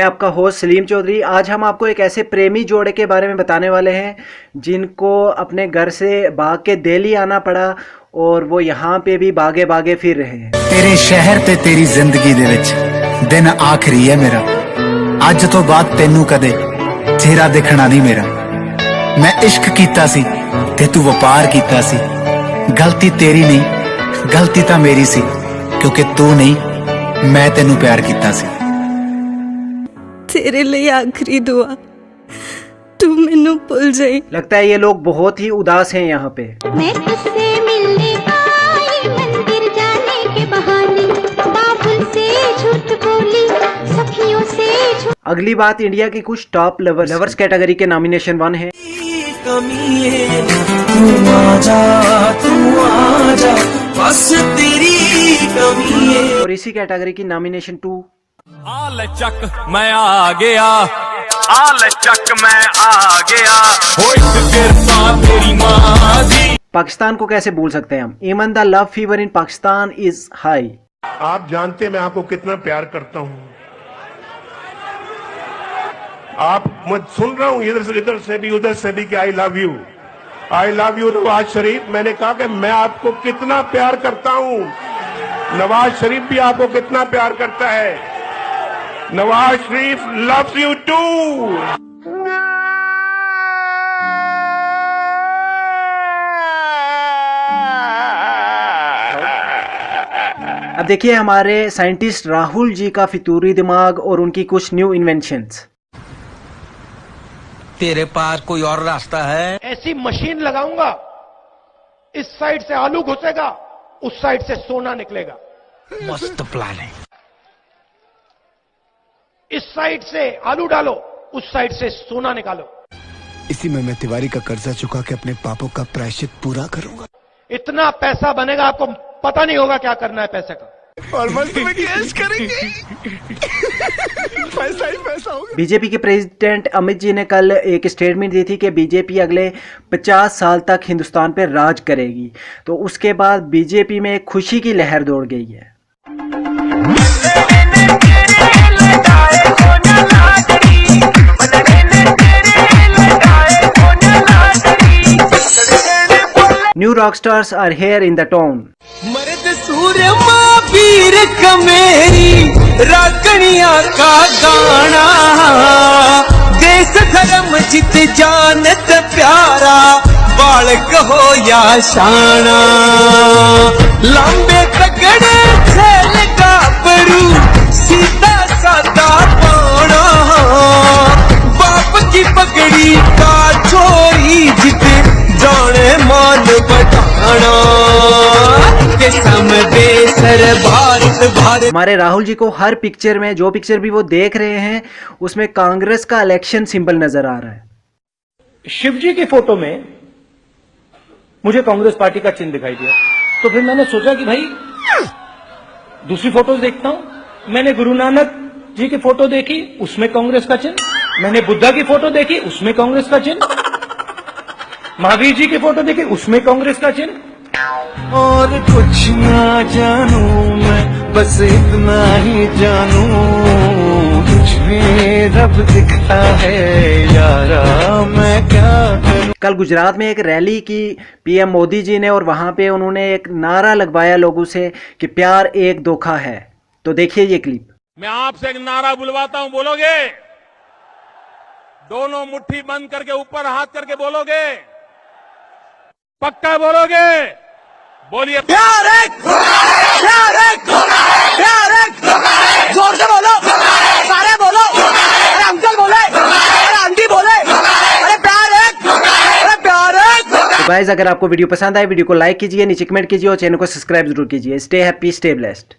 मैं आपका होस्ट सलीम चौधरी। आज हम आपको एक ऐसे प्रेमी जोड़े के बारे में बताने वाले हैं जिनको अपने घर से भाग के दिल्ली आना पड़ा और वो यहाँ पे भी भागे भागे फिर रहे हैं। तेरे शहर ते तेरी जिंदगी दे विच दिन आखिरी है मेरा। अज तो बाद तेनू कदे चेहरा देखना नहीं मेरा। मैं इश्क कीता सी ते तू व्यापार कीता सी। गलती तेरी नहीं, गलती तां मेरी सी, क्योंकि तू नहीं मैं तेनू प्यार कीता सी। तेरे लिए आखिरी दुआ, तू मैनू भूल जाए। लगता है ये लोग बहुत ही उदास हैं यहाँ पे। मैं तुझसे मिलने आई मंदिर जाने के बहाने, बाबुल से झूठ बोली, सखियों से झूठ। अगली बात इंडिया की कुछ टॉप लवर्स कैटेगरी के नॉमिनेशन 1 है। बस तेरी कमी है। और इसी कैटेगरी की नॉमिनेशन 2। आल चक मैं आ गया, आल चक मैं आ गया, तेरी माँ दी। पाकिस्तान को कैसे भूल सकते हैं हम। Even the love fever in Pakistan is high. आप जानते हैं मैं आपको कितना प्यार करता हूं। आप मैं सुन रहा हूं इधर से भी उधर से भी कि I love you Nawaz Sharif. मैंने कहा कि मैं आपको कितना प्यार करता हूं। नवाज शरीफ भी आपको कितना प्यार करता है। Nawaz Sharif loves you to. अब देखिए हमारे साइंटिस्ट राहुल जी का फितूरी दिमाग और उनकी कुछ न्यू इन्वेंशंस। तेरे पास कोई और रास्ता है? ऐसी मशीन लगाऊंगा, इस साइड से आलू घुसेगा, उस साइड से सोना निकलेगा। मस्त प्लान है। इस साइड से आलू डालो, उस साइड से सोना निकालो। इसी में मैं तिवारी का कर्जा चुका के अपने पापों का प्रायश्चित पूरा करूंगा। इतना पैसा बनेगा आपको पता नहीं होगा क्या करना है पैसे का। और मस्त में कैश करेंगे। पैसा ही पैसा होगा। बीजेपी के प्रेसिडेंट अमित जी ने कल एक स्टेटमेंट दी थी कि बीजेपी अगले 50 साल तक हिंदुस्तान पर राज करेगी। तो उसके बाद बीजेपी में एक खुशी की लहर दौड़ गई है। New rock stars are here in the town. मर्द सूरमा पीर कमेरी राकनिया का गाना, देश धर्म जित जानत प्यारा, बालक हो या शाना, लंबे तगड़े छेल का परू, सीधा सादा पाना, बाप की पगड़ी का छोरी जित जाने मान बताना, के समझे सर भारत भारत। हमारे राहुल जी को हर पिक्चर में, जो पिक्चर भी वो देख रहे हैं, उसमें कांग्रेस का इलेक्शन सिंबल नजर आ रहा है। शिव जी की फोटो में मुझे कांग्रेस पार्टी का चिन्ह दिखाई दिया, तो फिर मैंने सोचा कि भाई दूसरी फोटोज देखता हूं। मैंने गुरु नानक जी की फोटो देखी, उसमें कांग्रेस का चिन्ह। मैंने बुद्धा की फोटो देखी, उसमें कांग्रेस का चिन्ह। महावीर जी की फोटो देखी, उसमें कांग्रेस का चिन्ह। और कुछ ना जानू मैं, बस इतना ही जानू, तुझमें रब दिखता है यारा, मैं क्या करूं। कल गुजरात में एक रैली की पीएम मोदी जी ने, और वहां पे उन्होंने एक नारा लगवाया लोगों से कि प्यार एक धोखा है। तो देखिए ये क्लिप। मैं आपसे एक नारा बुलवाता हूं, बोलोगे? दोनों मुट्ठी बंद करके ऊपर हाथ करके बोलोगे? पक्का बोलोगे? बोलिए। प्यार एक धोखा है, प्यार एक धोखा है, प्यार एक धोखा है। जोर से बोलो, सारे बोलो, अरे अंकल बोले, अरे आंटी बोले, अरे प्यार एक धोखा है, अरे प्यार एक। तो गाइस, अगर आपको वीडियो पसंद आए, वीडियो को लाइक कीजिए, नीचे कमेंट कीजिए और चैनल को सब्सक्राइब जरूर कीजिए। Stay happy, stay blessed.